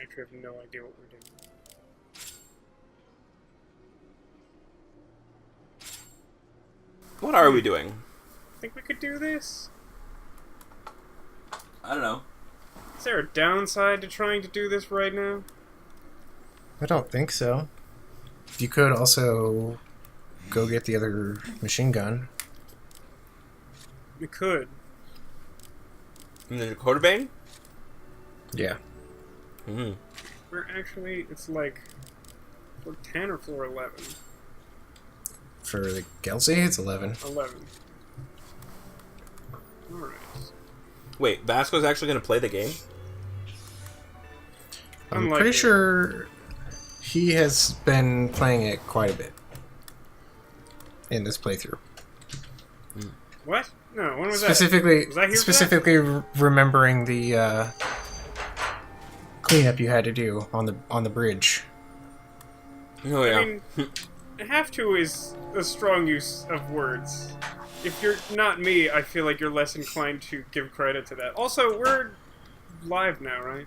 actually have no idea what we're doing. What are we doing? Think we could do this? I don't know. Is there a downside to trying to do this right now? I don't think so. You could also go get the other machine gun. We could. And the Dakota Bane? Yeah. Mm-hmm. We're actually, it's like floor 10 or floor 11? For the Gelsey, it's 11. 11. Alright. Wait, Vasco's actually going to play the game? I'm Unlikely. pretty sure he has been playing it quite a bit in this playthrough. What? No, when was Specifically, that? Was I here for specifically remembering the cleanup you had to do on the bridge. Oh, yeah. I mean, have to is a strong use of words. If you're not me, I feel like you're less inclined to give credit to that. Also, we're live now, right?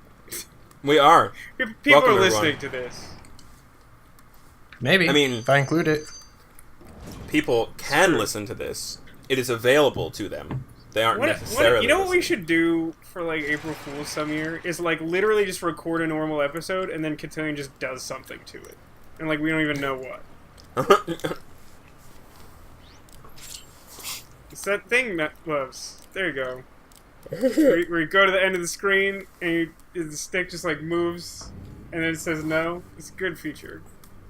We are. People Welcome, are listening everyone. to this. Maybe. I mean- if I include it. People can listen to this. It is available to them. They aren't necessarily you know what we listening. should do for like April Fool's some year is like literally just record a normal episode and then Cotillion just does something to it, and like we don't even know what. It's that thing that loves. There you go. where you go to the end of the screen and the stick just like moves, and then it says no. It's a good feature.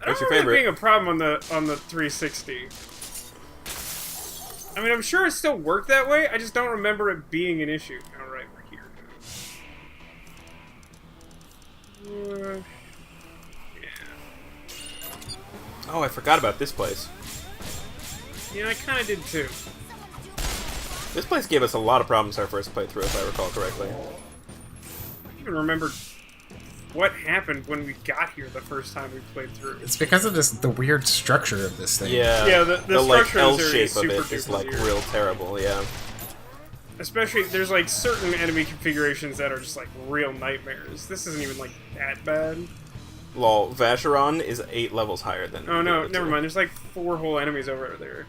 I don't What's your remember favorite? it being a problem on the 360. I mean, I'm sure it still worked that way. I just don't remember it being an issue. All right, we're here. Yeah. Oh, I forgot about this place. Yeah, I kind of did too. This place gave us a lot of problems our first playthrough, if I recall correctly. I don't even remember what happened when we got here the first time we played through. It's because of the weird structure of this thing. Yeah. Yeah, the like structure L is shape of super it is duper like weird. real terrible. Yeah. Especially, there's like certain enemy configurations that are just like real nightmares. This isn't even like that bad. Lol. Vacheron is 8 levels higher than. Oh the no, other never two. mind. There's like 4 whole enemies over there.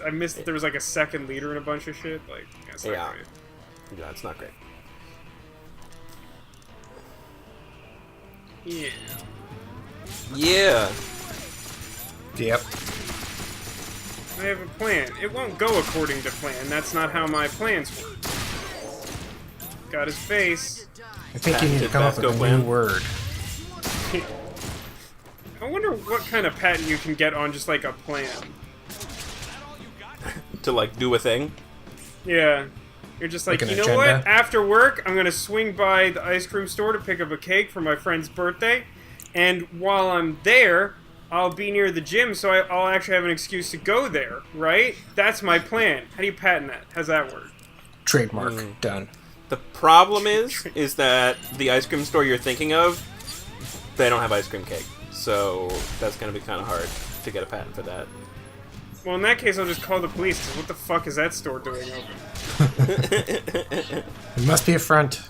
I missed that there was like a second leader and a bunch of shit. Like, that's not Yeah. great. Yeah, it's not great. Yeah. Yeah. Yep. I have a plan. It won't go according to plan. That's not how my plans work. Got his face. I think you need to come up with Vasco a plan? new word. I wonder what kind of patent you can get on just like a plan. To like do a thing. Yeah. You're just like, Like an you know what? agenda? After work, I'm gonna swing by the ice cream store to pick up a cake for my friend's birthday. And while I'm there, I'll be near the gym, so I'll actually have an excuse to go there, right? That's my plan. How do you patent that? How's that work? Trademark. Done. The problem is that the ice cream store you're thinking of, they don't have ice cream cake. So that's gonna be kind of hard to get a patent for that. Well, in that case, I'll just call the police, 'cause what the fuck is that store doing open? It must be a front.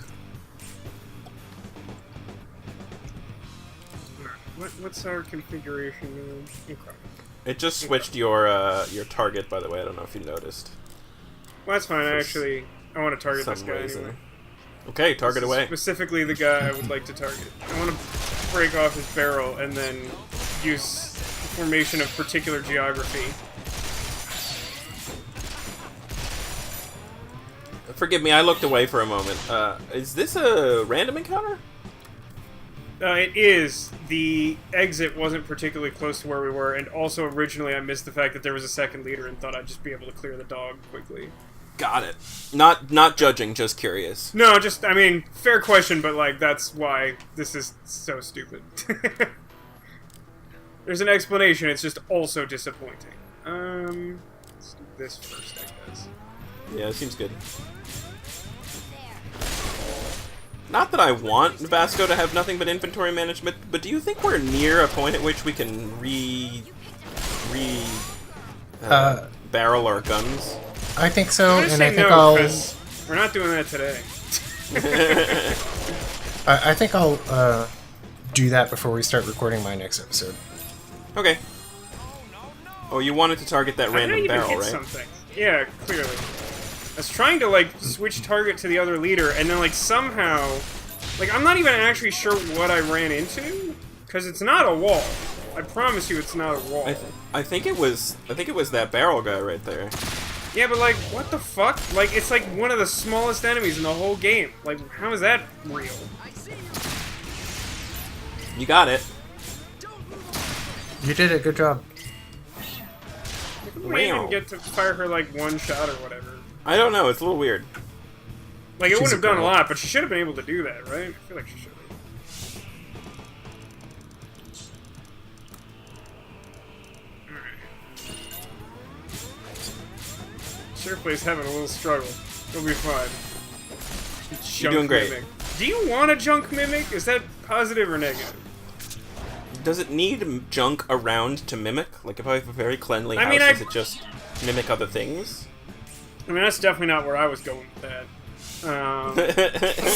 What's our configuration? Okay. It just switched your target, by the way. I don't know if you noticed. Well, that's fine. I want to target Some this guy reason. anyway. Okay, target This is away. Specifically, the guy I would like to target. I want to break off his barrel and then use formation of particular geography. Forgive me, I looked away for a moment. Is this a random encounter? It is. The exit wasn't particularly close to where we were, and also originally I missed the fact that there was a second leader and thought I'd just be able to clear the dog quickly. Got it. Not judging, just curious. No, just, I mean, fair question, but, like, that's why this is so stupid. There's an explanation, it's just also disappointing. Let's do this first, I guess. Yeah, it seems good. Not that I want Vasco to have nothing but inventory management, but do you think we're near a point at which we can barrel our guns? I think so, I'm gonna and I say think no, I'll. 'cause we're not doing that today. I think I'll do that before we start recording my next episode. Okay. Oh, you wanted to target that How did I random even barrel, hit right? something? Yeah, clearly. I was trying to, like, switch target to the other leader, and then, like, somehow... Like, I'm not even actually sure what I ran into, because it's not a wall. I promise you it's not a wall. I think it was that barrel guy right there. Yeah, but, like, what the fuck? Like, it's, like, one of the smallest enemies in the whole game. Like, how is that real? You got it. You did it. Good job. We didn't even get to fire her, like, one shot or whatever. I don't know. It's a little weird. Like, it She's wouldn't have done a girl. lot, but she should have been able to do that, right? I feel like she should have. Shareplay's having a little struggle. He'll be fine. You're doing great. Mimic. Do you want a junk mimic? Is that positive or negative? Does it need junk around to mimic? Like, if I have a very cleanly I house, mean, does it just mimic other things? I mean, that's definitely not where I was going with that.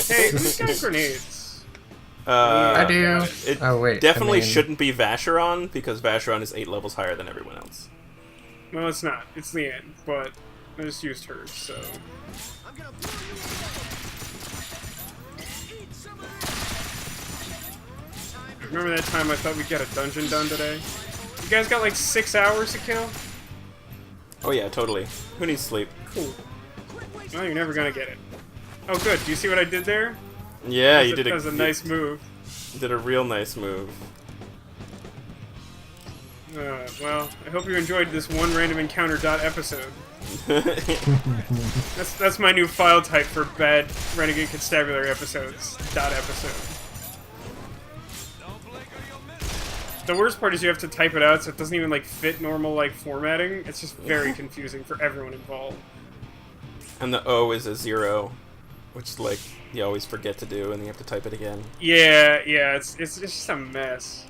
Hey, who's got grenades? I do. It Oh, wait. definitely I mean, shouldn't be Vacheron, because Vacheron is 8 levels higher than everyone else. Well, it's not. It's the end, but I just used hers, so... Remember that time I thought we'd get a dungeon done today? You guys got like 6 hours to kill? Oh yeah, totally. Who needs sleep? Cool. Well, you're never gonna get it. Oh good, do you see what I did there? Yeah, you did That was a nice move. You did a real nice move. Well, I hope you enjoyed this one random encounter episode. That's my new file type for bad Renegade Constabulary episodes. Episode. The worst part is you have to type it out, so it doesn't even like fit normal like formatting. It's just very confusing for everyone involved. And the O is a 0, which like you always forget to do, and you have to type it again. Yeah, it's just a mess.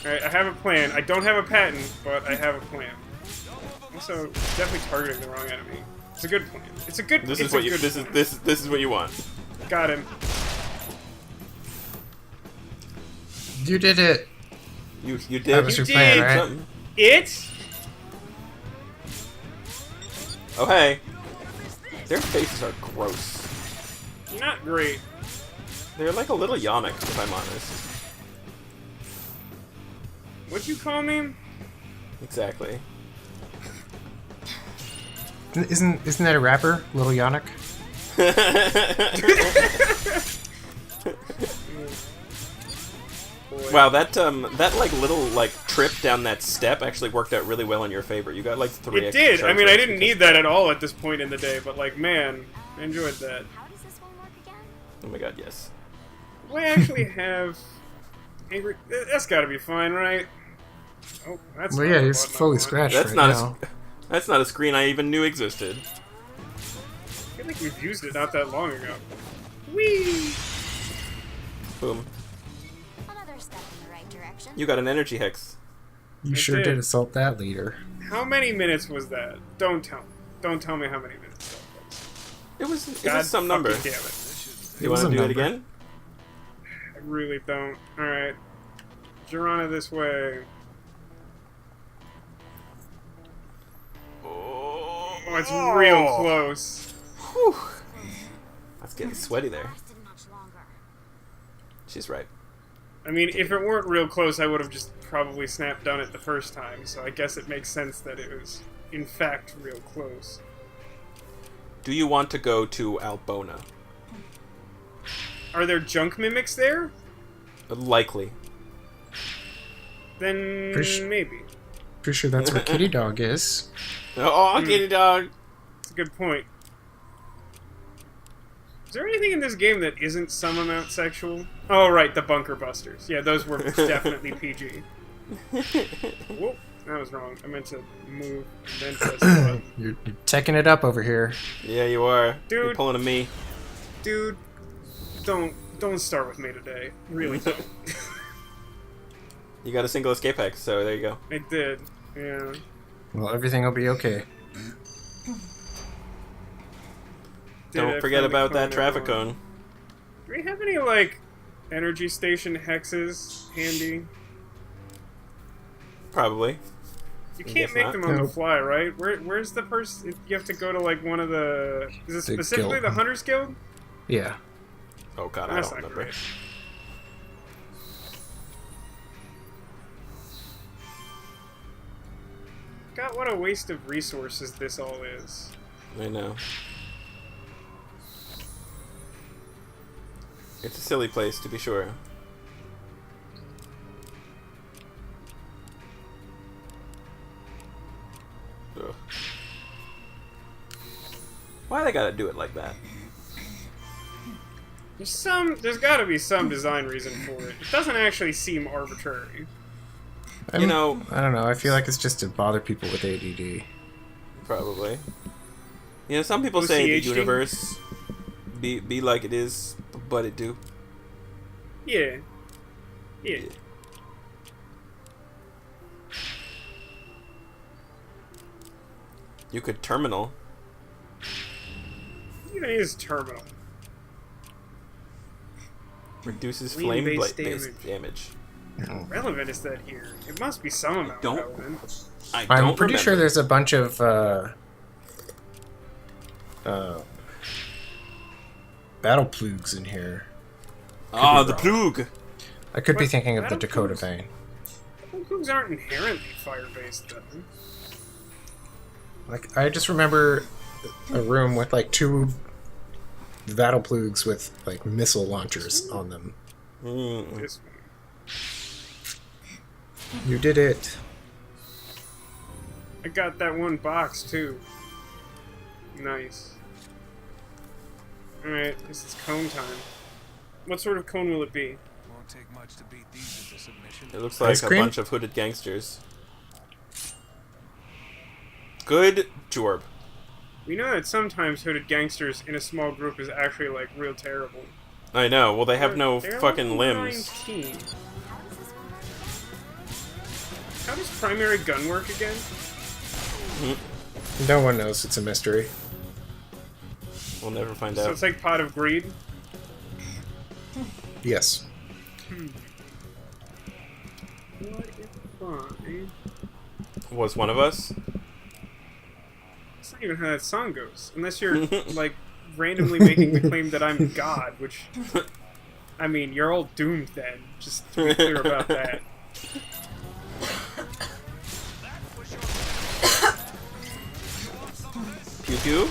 Alright, I have a plan. I don't have a patent, but I have a plan. Also, definitely targeting the wrong enemy. It's a good plan. It's a good. This it's is what a you. good This plan. is this is what you want. Got him. You did it. You did. That was You your plan, did. right? Something. It. Oh hey, their faces are gross. Not great. They're like a little Yannick, if I'm honest. What'd you call me? Exactly. Isn't that a rapper, Little Yannick? Wow, that like little like trip down that step actually worked out really well in your favor. You got like 3 It extra did. I charge mean, I rates didn't because- need that at all at this point in the day, but like, man, I enjoyed that. How does this one work again? Oh my god, yes. Do I actually have angry? That's got to be fine, right? Oh, that's. Well, not yeah, the he's button I fully want. scratched That's right not now. that's not a screen I even knew existed. I feel like we've used it not that long ago. Whee! Boom. Another step in the right direction. You got an energy hex. You I sure did. did assault that leader. How many minutes was that? Don't tell me. Don't tell me how many minutes that was. It was God some number. fucking damn it. You was want a to do it number. again? I really don't. Alright. Girana this way. Oh, it's real close. Whew. That's getting sweaty there. Lasted much longer. She's right. I mean, if it weren't real close, I would have just probably snapped done it the first time, so I guess it makes sense that it was, in fact, real close. Do you want to go to Albona? Are there junk mimics there? Likely. Then Pretty maybe. Pretty sure that's where Kitty Dog is. Oh, kitty dog! That's a good point. Is there anything in this game that isn't some amount sexual? Oh, right, the bunker busters. Yeah, those were definitely PG. Whoop, that was wrong. I meant to move and then press the button. You're teching it up over here. Yeah, you are. You're Dude. pulling a me. Dude, don't start with me today. Really don't. You got a single escape hex, so there you go. I did. Yeah. Well, everything will be okay. Did Don't I forget finally about that clone traffic everyone? cone. Do we have any, like, Energy station hexes handy. Probably. You I can't guess make not. them on the Nope. fly, right? Where's the person? You have to go to like one of the. Is it The specifically guild. the Hunters Guild? Yeah. Oh god, I That's don't not remember. great. God, what a waste of resources this all is. I know. It's a silly place, to be sure. Ugh. Why they gotta do it like that? There's gotta be some design reason for it. It doesn't actually seem arbitrary. You know, I don't know. I feel like it's just to bother people with ADD. probably. You know, some people say the OCHD? universe be like it is, but it do. Yeah. Yeah. You could terminal. What even is terminal? Reduces Flame flame based based damage. How relevant is that here? It must be some amount don't- relevant. I I'm don't pretty remember. sure there's a bunch of battle plugs in here. Ah, be the wrong. plug. I could be What? thinking of the Battle Dakota plugs? vein. Plugs aren't inherently fire-based, though. Like, I just remember a room with like 2 battle plugs with like missile launchers on them. Mm. This one. You did it. I got that one box, too. Nice. Alright, this is cone time. What sort of cone will it be? Won't take much to beat these at the submission. It looks like Ice a cream? bunch of hooded gangsters. Good jorb. We know that sometimes hooded gangsters in a small group is actually, like, real terrible. I know. Well, they have no They're fucking level limbs. 19. How does this one work again? How does primary gun work again? No one knows. It's a mystery. We'll never find So out. it's like Pot of Greed? Yes. What if I... Was one of us? That's not even how that song goes. Unless you're, like, randomly making the claim that I'm God, which... I mean, you're all doomed then. Just to be clear about that. Pew pew?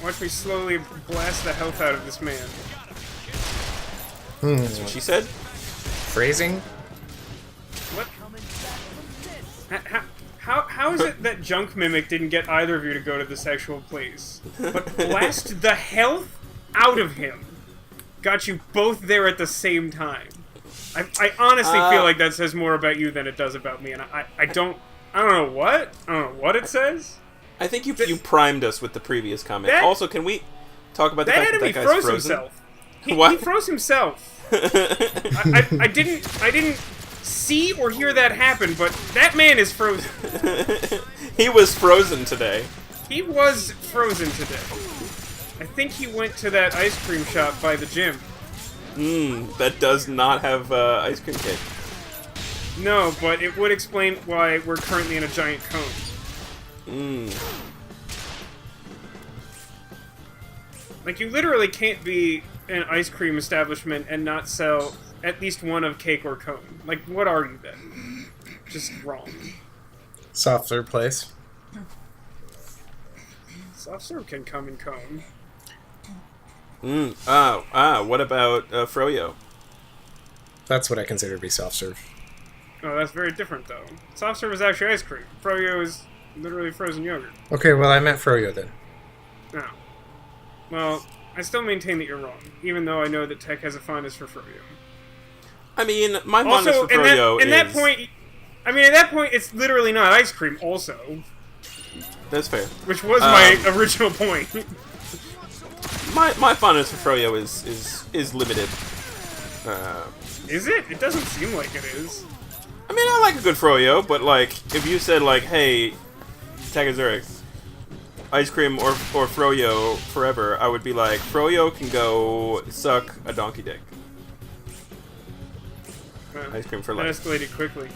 Watch me slowly blast the health out of this man. That's what she said? Phrasing? What? How is it that Junk Mimic didn't get either of you to go to the sexual place? But blast the health out of him got you both there at the same time. I honestly feel like that says more about you than it does about me, and I don't know what? I don't know what it says. I think you primed us with the previous comment. That- Also, can we talk about the That fact that enemy that guy's froze frozen? himself. He What? froze himself. I didn't see or hear that happen, but that man is frozen. He was frozen today. He was frozen today. I think he went to that ice cream shop by the gym. That does not have ice cream cake. No, but it would explain why we're currently in a giant cone. Like, you literally can't be an ice cream establishment and not sell at least one of cake or cone. Like, what are you then? Just wrong. Soft serve place. Soft serve can come in cone. What about Froyo? That's what I consider to be soft serve. Oh, that's very different, though. Soft serve is actually ice cream. Froyo is literally frozen yogurt. Okay, well, I meant Froyo then. No. Well, I still maintain that you're wrong, even though I know that Tek has a fondness for Froyo. I mean, my fondness Also, for Froyo at that point, it's literally not ice cream, also. That's fair. Which was my original point. My fondness for Froyo is limited. Is it? It doesn't seem like it is. I mean, I like a good Froyo, but like, if you said like, hey, TekAzurik, ice cream or Froyo forever, I would be like, Froyo can go suck a donkey dick. Ice cream for That life. escalated quickly.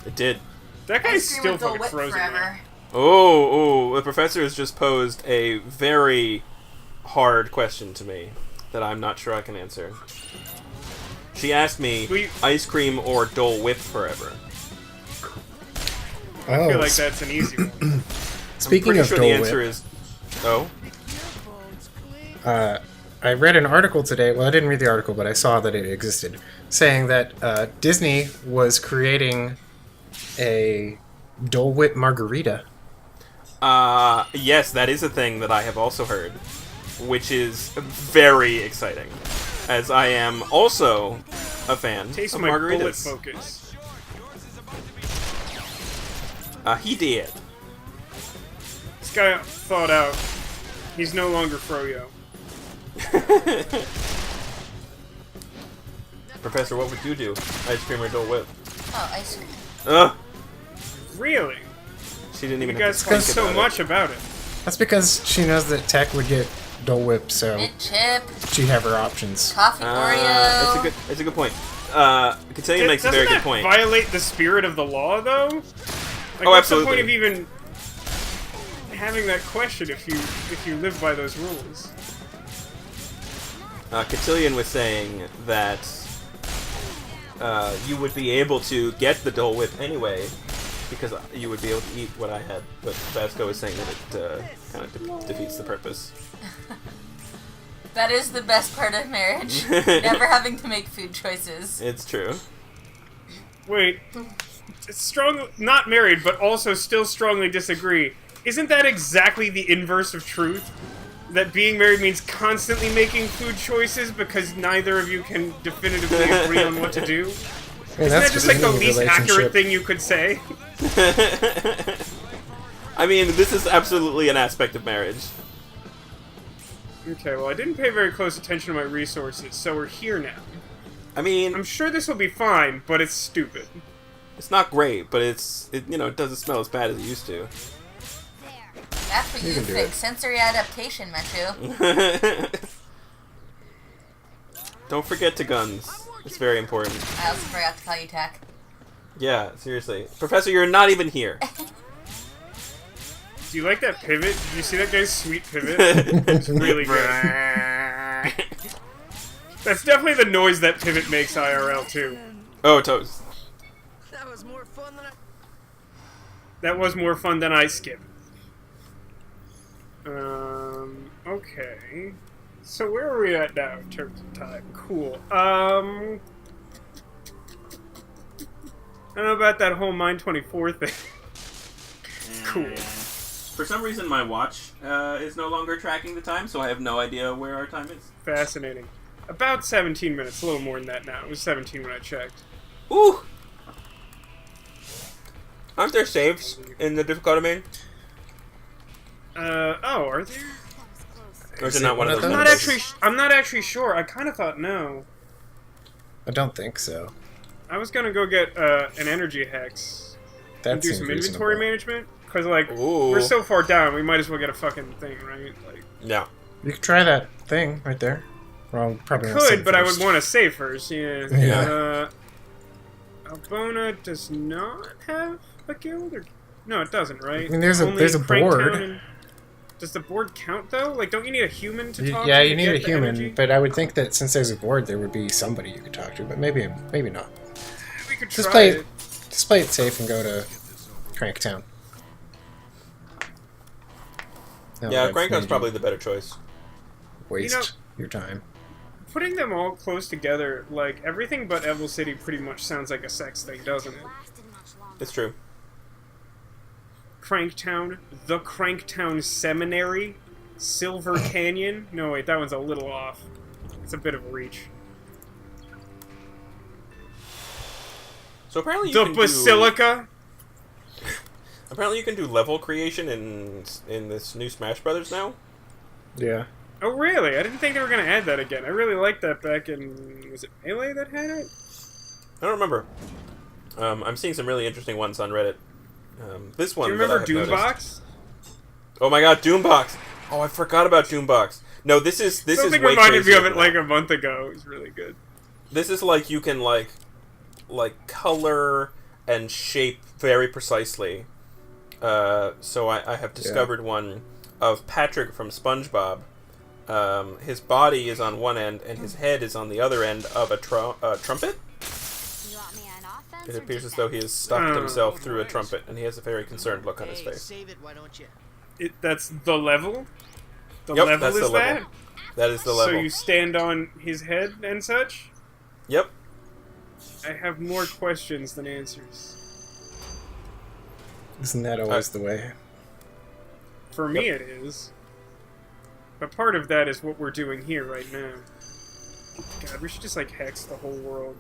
It did. That guy's Ice cream still with Dole fucking Whip frozen. forever. Man. Oh, the professor has just posed a very hard question to me that I'm not sure I can answer. She asked me, ice cream or Dole Whip forever? I feel like that's an easy one. Speaking I'm pretty of sure Dole the answer Whip, is... Oh? I read an article today. Well, I didn't read the article, but I saw that it existed, saying that Disney was creating a Dole Whip margarita. Yes, that is a thing that I have also heard, which is very exciting, as I am also a fan Taste of my bullet margaritas. focus. He did. This guy thought out. He's no longer Froyo. Professor, what would you do? Ice cream or Dole Whip? Oh, ice cream. Ugh! Really? She didn't You even guys have to think think so about much about it. That's because she knows that Tek would get Dole Whip, so Mint chip, she'd have her options. coffee Oreo. That's a good point. Cotillion makes a Doesn't very good that point. violate the spirit of the law, though? Like, Oh, what's the absolutely. point of even having that question if you live by those rules? Cotillion was saying that you would be able to get the Dole Whip anyway, because you would be able to eat what I had. But Vasco is saying that it kind of defeats the purpose. That is the best part of marriage. Never having to make food choices. It's true. Wait, not married, but also still strongly disagree. Isn't that exactly the inverse of truth? That being married means constantly making food choices because neither of you can definitively agree on what to do? Hey, Isn't that just like the any least accurate relationship. thing you could say? I mean, this is absolutely an aspect of marriage. Okay, well, I didn't pay very close attention to my resources, so we're here now. I mean, I'm sure this will be fine, but it's stupid. it's not great, but it doesn't smell as bad as it used to. That's what you can do fix. it. Sensory adaptation, Mechu. Don't forget to guns. It's very important. I also forgot to call you Tek. Yeah, seriously. Professor, you're not even here. Do you like that pivot? Did you see that guy's sweet pivot? It's really good. That's definitely the noise that pivot makes IRL, too. Oh, toast. That was more fun than I... That was more fun than I skip. Okay. So where are we at now in terms of time? Cool. I don't know about that whole Mine 24 thing. Cool. For some reason, my watch is no longer tracking the time, so I have no idea where our time is. Fascinating. About 17 minutes, a little more than that now. It was 17 when I checked. Ooh! Aren't there saves in the difficulty domain? Oh, are there? Or is it not one of those? I'm I'm not actually sure. I kind of thought no. I don't think so. I was gonna go get an energy hex That and do seems some inventory reasonable. management. Because, like, Ooh. we're so far down, we might as well get a fucking thing, right? Like, Yeah. You could try that thing right there. Well, probably not could, save but I would first. want to save first, yeah. Yeah. Albona does not have a guild? Or... No, it doesn't, right? I mean, there's a Only Cranktown board. and- Does the board count, though? Like, don't you need a human to talk Yeah, to? you need a get the human, energy? but I would think that since there's a board, there would be somebody you could talk to, but maybe not. We could Just try play it safe and go to Cranktown. Now that Yeah, I've Cranktown's made you probably the better choice. waste You know- your time. Putting them all close together, like, everything but Evil City pretty much sounds like a sex thing, doesn't it? Lasted much longer. It's true. Cranktown, the Cranktown Seminary, Silver Canyon. No, wait, that one's a little off. It's a bit of a reach. So apparently you The can Basilica. Apparently you can do level creation in this new Smash Brothers now. Yeah. Oh, really? I didn't think they were going to add that again. I really liked that back in... Was it Melee that had it? I don't remember. I'm seeing some really interesting ones on Reddit. This one. Do you remember that I have noticed. Doombox? Oh my God, Doombox! Oh, I forgot about Doombox. No, this is Something way reminded me crazier of it than like that. a month ago. It was really good. This is like you can like like color and shape very precisely. So I have discovered one of Patrick from SpongeBob. His body is on one end and his head is on the other end of a trumpet. You want me on offense It or appears as though he has stuffed Oh. himself through a trumpet, and he has a very concerned look on his Hey, face. save it, why don't you? That's the level? The Yep, level that's is the level. that? That is the So level. you stand on his head and such? Yep. I have more questions than answers. Isn't that always the way? For me it is. But part of that is what we're doing here right now. God, we should just like hex the whole world.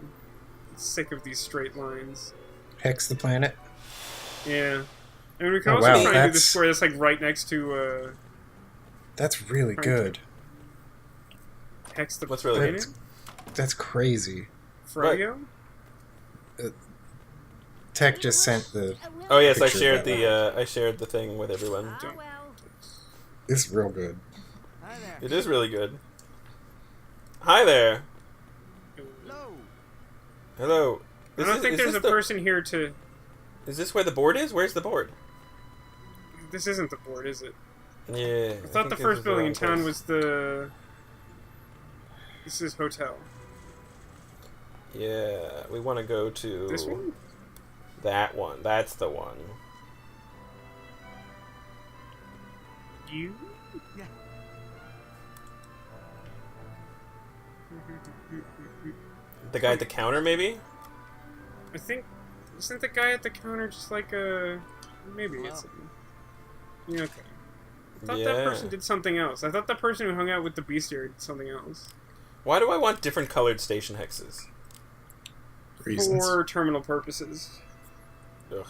I'm sick of these straight lines. Hex the planet. Yeah. I mean, we can Oh, also wow, try and do that's- this square that's like right next to That's really good. hex the What's really planet. That's crazy. Froyo? Tech just sent the. Oh yes, I Picture shared of the I shared the thing with everyone. Ah, well. It's real good. Hi there. It is really good. Hi there. Hello. Hello. I don't think there's a person here to... Is this where the board is? Where's the board? This isn't the board, is it? Yeah. I thought the first building in town was the... This is hotel. Yeah, we want to go to This one? that one. That's the one. You? Yeah. The guy at the counter, maybe? I think... Isn't the guy at the counter just like a... Maybe it's... Yeah, okay. I thought that person did something else. I thought the person who hung out with the bestiary did something else. Why do I want different colored station hexes? Reasons. For terminal purposes. Ugh.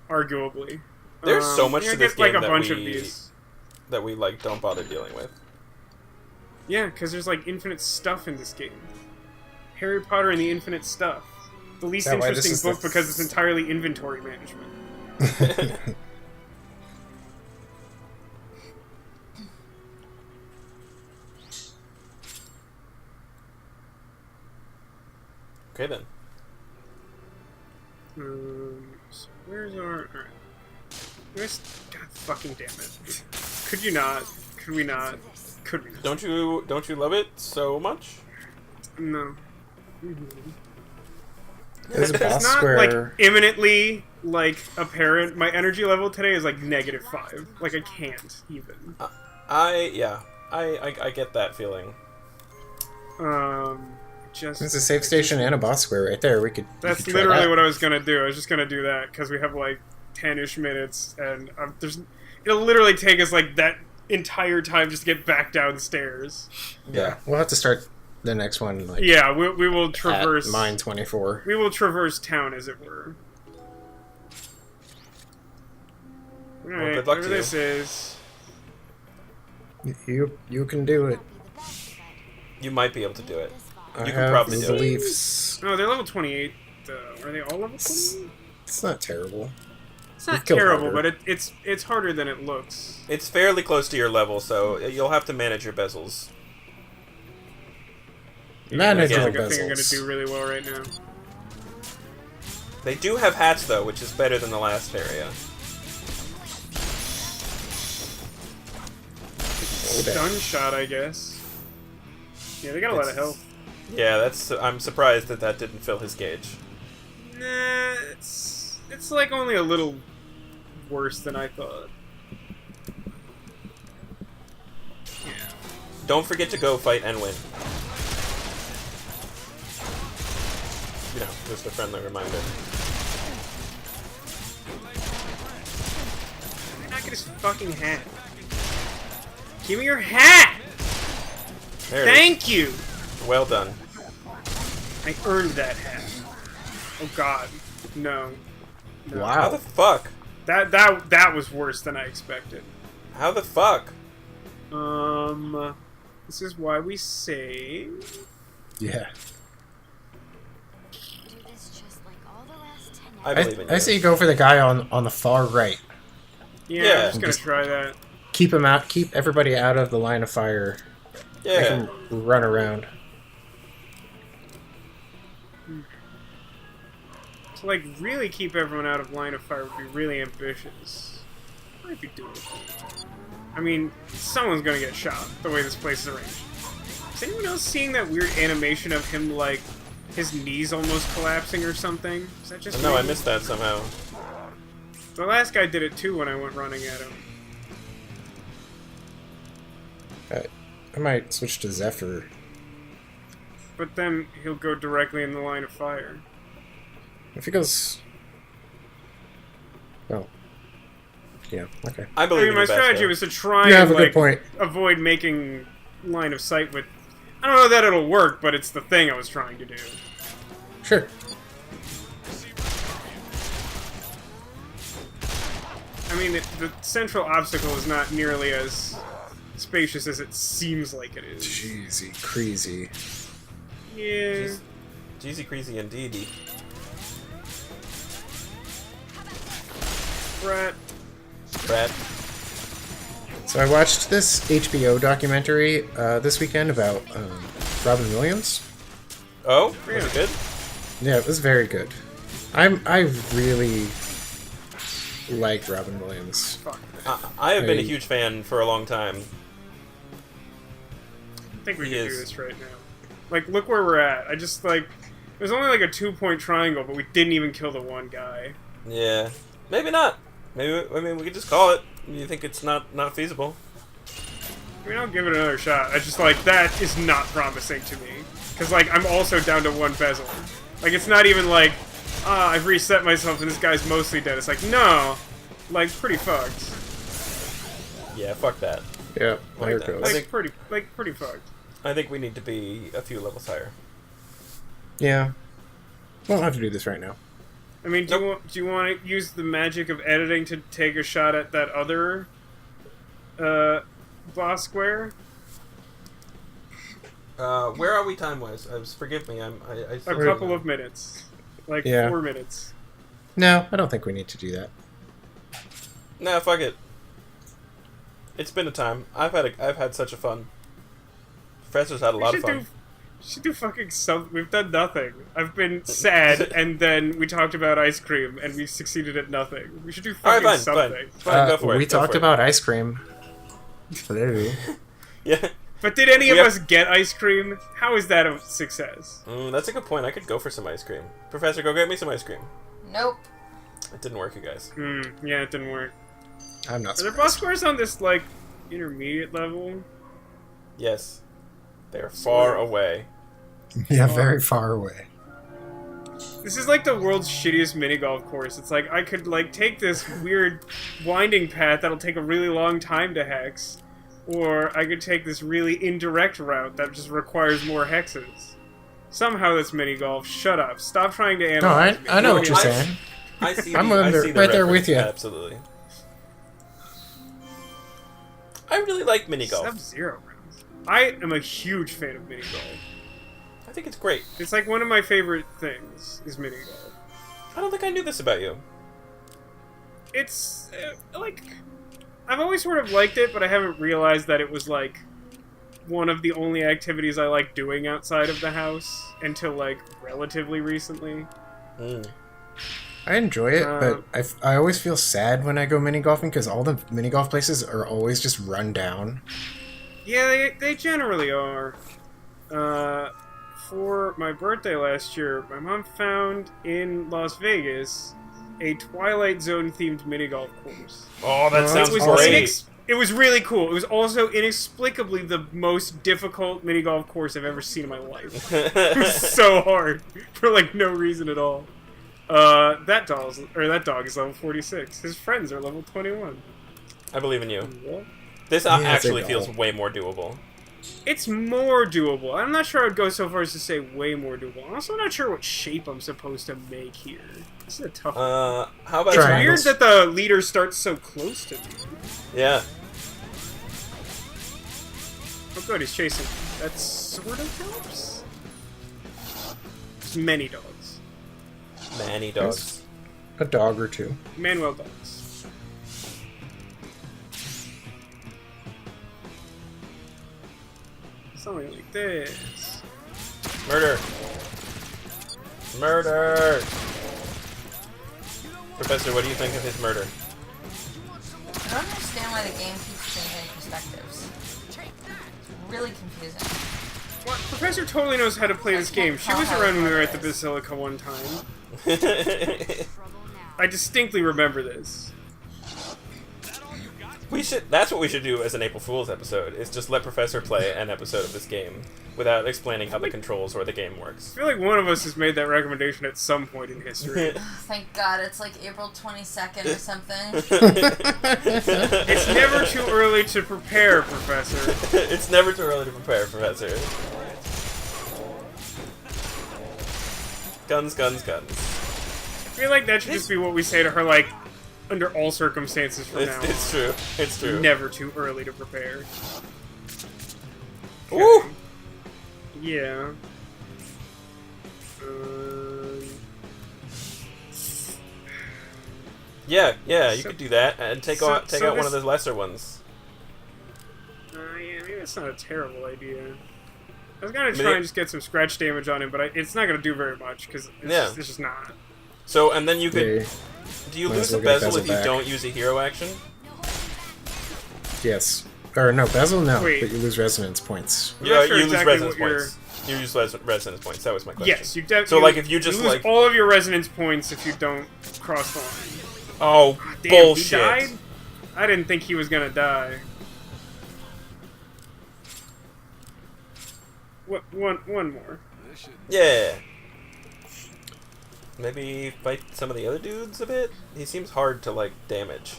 Arguably. There's so much yeah, to this get, like game a that bunch we of these. that we like don't bother dealing with. Yeah, because there's like infinite stuff in this game. Harry Potter and the Infinite Stuff. The least That way, this interesting is book the- because it's entirely inventory management. Okay then. So where's our... Alright. Where's... God fucking damn it. Could you not? Could we not? Could we not? Don't you love it so much? No. There's a boss It's not, square. like, imminently, like, apparent. My energy level today is, like, -5. Like, I can't, even. I get that feeling. Just... There's a save station and a boss square right there. We could. That's literally what I was gonna do. I was just gonna do that, because we have, like, 10-ish minutes, and it'll literally take us, like, that entire time just to get back downstairs. Yeah, we'll have to start the next one. Like, Yeah, we will traverse... at mine 24. We will traverse town, as it were. Alright, good luck whatever to you. this is... You can do it. You might be able to do it. I can have probably the do it. beliefs. Oh, they're level 28, though. Are they all level 28? It's not terrible. It's not We've killed terrible, harder. but it's harder than it looks. It's fairly close to your level, so you'll have to manage your bezels. Manage That's your like a thing I'm gonna bezels. do really well right now. They do have hats though, which is better than the last area. Stun shot, I guess. Yeah, they got a lot of health. Yeah, I'm surprised that didn't fill his gauge. Nah, it's like only a little worse than I thought. Yeah. Don't forget to go fight and win. You know, just a friendly reminder. Why not get his fucking hat? Give me your hat! There it Thank you! is. Well done. I earned that hat. Oh god. No. No. How the fuck? That was worse than I expected. How the fuck? This is why we save. Yeah. Do this just like all the last 10 I believe in you. I say you go for the guy on the far right. Yeah, Yeah. I'm just gonna Just- try that. Keep him out. Keep everybody out of the line of fire. Make Yeah. him run around. To, like, really keep everyone out of line of fire would be really ambitious. Might be doable. I mean, someone's gonna get shot, the way this place is arranged. Is anyone else seeing that weird animation of him, like, his knees almost collapsing or something? Is that just No, me? I missed that somehow. The last guy did it too when I went running at him. I might switch to Zephyr. But then he'll go directly in the line of fire. If he goes... Oh. Yeah, okay. I I believe mean, in my you, strategy Vasco. was to try You and, have a good like, point. avoid making line of sight with... I don't know that it'll work, but it's the thing I was trying to do. Sure. I mean, the central obstacle is not nearly as spacious as it seems like it is. Jeezy, crazy. Yeah. Jeezy Creasy indeed. Brett. Brad. So I watched this HBO documentary this weekend about Robin Williams. Oh, was Really? it good? Yeah, it was very good. I really liked Robin Williams. Fuck. I have been a Hey. huge fan for a long time. I think we He can do is. this right now. Like, look where we're at. I just, like... It was only like a 2-point triangle, but we didn't even kill the one guy. Yeah. Maybe not. Maybe, I mean, we could just call it. You think it's not feasible? I mean, I'll give it another shot. I just, like, that is not promising to me. Because, like, I'm also down to 1 Basel. Like, it's not even like, I've reset myself and this guy's mostly dead. It's like, no. Like, pretty fucked. Yeah, fuck that. Yeah, there it that. goes. I think- Pretty fucked. I think we need to be a few levels higher. Yeah. We don't have to do this right now. I mean, do you want to use the magic of editing to take a shot at that other boss square? Where are we time-wise? Forgive me, I A still- couple of minutes. Like, Yeah. 4 minutes. No, I don't think we need to do that. Nah, fuck it. It's been a time. I've had such a fun. Professor's had a lot of fun. We should do fucking something. We've done nothing. I've been sad, and then we talked about ice cream, and we succeeded at nothing. We should do All right, fucking fine, something. fine. Go for it. We go talked for it. about ice cream. Hello. Yeah. But did any We of have- us get ice cream? How is that a success? That's a good point. I could go for some ice cream. Professor, go get me some ice cream. Nope. It didn't work, you guys. Yeah, it didn't work. I'm not Are there surprised. boss squares on this, like, intermediate level? Yes. They're far away. Yeah, very far away. This is like the world's shittiest mini golf course. It's like, I could, like, take this weird winding path that'll take a really long time to hex, or I could take this really indirect route that just requires more hexes. Somehow that's mini golf. Shut up. Stop trying to No, analyze me. I know what you're I- saying. I see. I'm I under- see the right there with reference, you. Absolutely. I really like mini golf. Sub-Zero rounds. I am a huge fan of mini golf. I think it's great. It's like one of my favorite things is mini golf. I don't think I knew this about you. It's like I've always sort of liked it, but I haven't realized that it was like one of the only activities I like doing outside of the house until like relatively recently. I enjoy it, but I always feel sad when I go mini golfing because all the mini golf places are always just run down. Yeah, they generally are. For my birthday last year, my mom found in Las Vegas a Twilight Zone themed mini golf course. Oh, that sounds It was great. it was really cool. It was also inexplicably the most difficult mini golf course I've ever seen in my life. It was so hard for like no reason at all. That dog is level 46. His friends are level 21. I believe in you. What? This Yeah, actually they feels don't. way more doable. It's more doable. I'm not sure I would go so far as to say way more doable. I'm also not sure what shape I'm supposed to make here. This is a tough one. How about It's Triangles. weird that the leader starts so close to me. Yeah. Oh good, he's chasing me. That sort of helps. There's many dogs. Manny dogs. A dog or two. Manuel dogs. Something like this. Murder. Murder. Professor, what do you think of his murder? I don't understand why the game keeps changing perspectives. It's really confusing. Well, Professor totally knows how to play this game. She was around when we were at the Basilica one time. I distinctly remember this. That's what we should do as an April Fool's episode, is just let Professor play an episode of this game without explaining how the controls or the game works. I feel like one of us has made that recommendation at some point in history. Thank God, it's like April 22nd or something. It's never too early to prepare, Professor. It's never too early to prepare, Professor. Guns, guns, guns. I feel like that should just be what we say to her, like, under all circumstances from now on. It's true. It's true. Never too early to prepare. Okay. Ooh! Yeah. Yeah, you could do that and take out one of the lesser ones. Yeah, maybe that's not a terrible idea. I was gonna try and just get some scratch damage on him, but it's not gonna do very much because it's just not. So, and then you could. Do you lose a Basel if you back. don't use a hero action? Yes. Or no, Basel, no. Wait. But you lose resonance points. I'm Yeah, not sure you exactly lose resonance what points. You use resonance points. That was my question. Yes, you definitely. So, like, if you just lose like all of your resonance points if you don't cross the line. oh Damn, bullshit. He died? I didn't think he was gonna die. One more. Yeah. Maybe fight some of the other dudes a bit? He seems hard to, like, damage.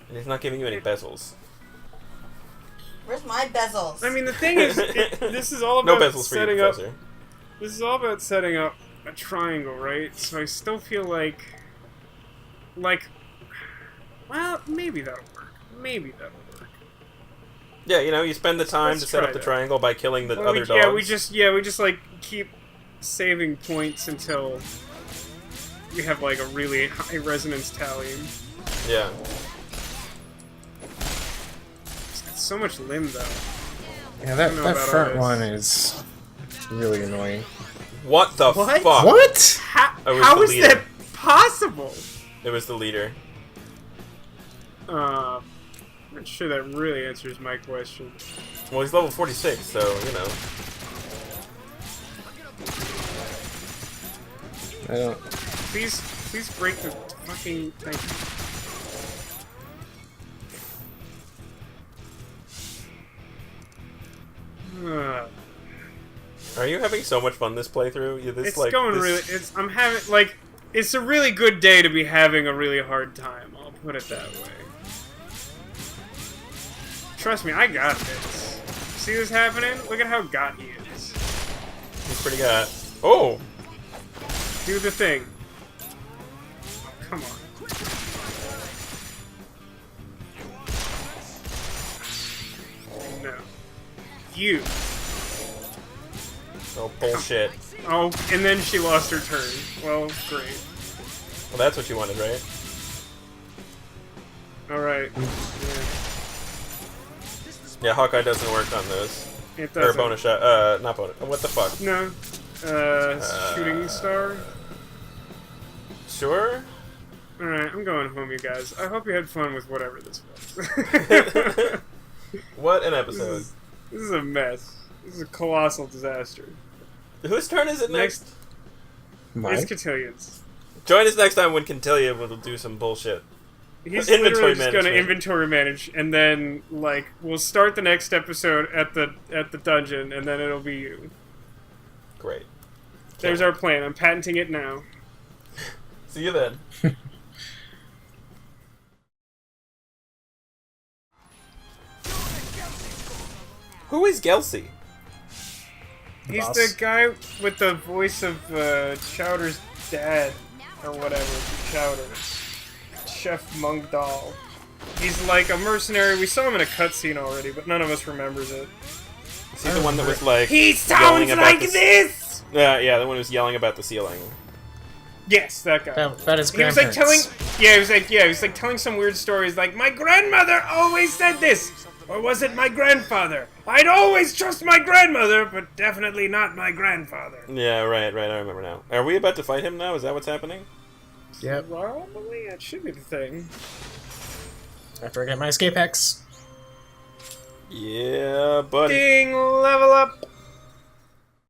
And he's not giving you any bezels. Where's my bezels? I mean, the thing is, this is all No about bezels for you, setting up. Professor. This is all about setting up a triangle, right? So I still feel like, well, maybe that'll work. Maybe that'll work. Yeah, you know, you spend the time Let's to set try up the that. triangle by killing the Well, other dogs. we just like keep saving points until we have like a really high resonance tally. Yeah. It's got so much limb though. Yeah, I that don't know that about all front this. one is really annoying. What the What? fuck? What? Oh, it was How the is leader. that possible? It was the leader. I'm not sure that really answers my question. Well, he's level 46, so, you know. I don't. Please break the fucking thing. Are you having so much fun this playthrough? It's I'm having, like, it's a really good day to be having a really hard time, I'll put it that way. Trust me, I got this. See this happening? Look at how got he is. He's pretty good. Oh! Do the thing. Oh, come on. No. You. Oh, bullshit. Oh, and then she lost her turn. Well, great. Well, that's what you wanted, right? Alright. Yeah, Hawkeye doesn't work on those. Yeah, it Or doesn't. bonus shot. Not bonus. What the fuck? No. Shooting star? Sure? Alright, I'm going home, you guys. I hope you had fun with whatever this was. What an episode. This is a mess. This is a colossal disaster. Whose turn is it next? It's Mine? Cotillions. Join us next time when Cotillion will do some bullshit. He's Inventory literally just going to management. inventory manage, and then, like, we'll start the next episode at the dungeon, and then it'll be you. Great. There's our plan. I'm patenting it now. See you then. Who is Gelsey? He's boss. the guy with the voice of Chowder's dad, or whatever. Chowder. Chef Mungdal. He's like a mercenary. We saw him in a cutscene already, but none of us remembers it. Is he the one that was like He yelling sounds about like the this! Yeah, the one who was yelling about the ceiling. Yes, that guy. About his He was like grandparents. telling, he was like telling some weird stories, like my grandmother always said this, or was it my grandfather? I'd always trust my grandmother, but definitely not my grandfather. Yeah, right, I remember now. Are we about to fight him now? Is that what's happening? Yep. Probably, that should be the thing. After I get my escape hex. Yeah, buddy. Ding!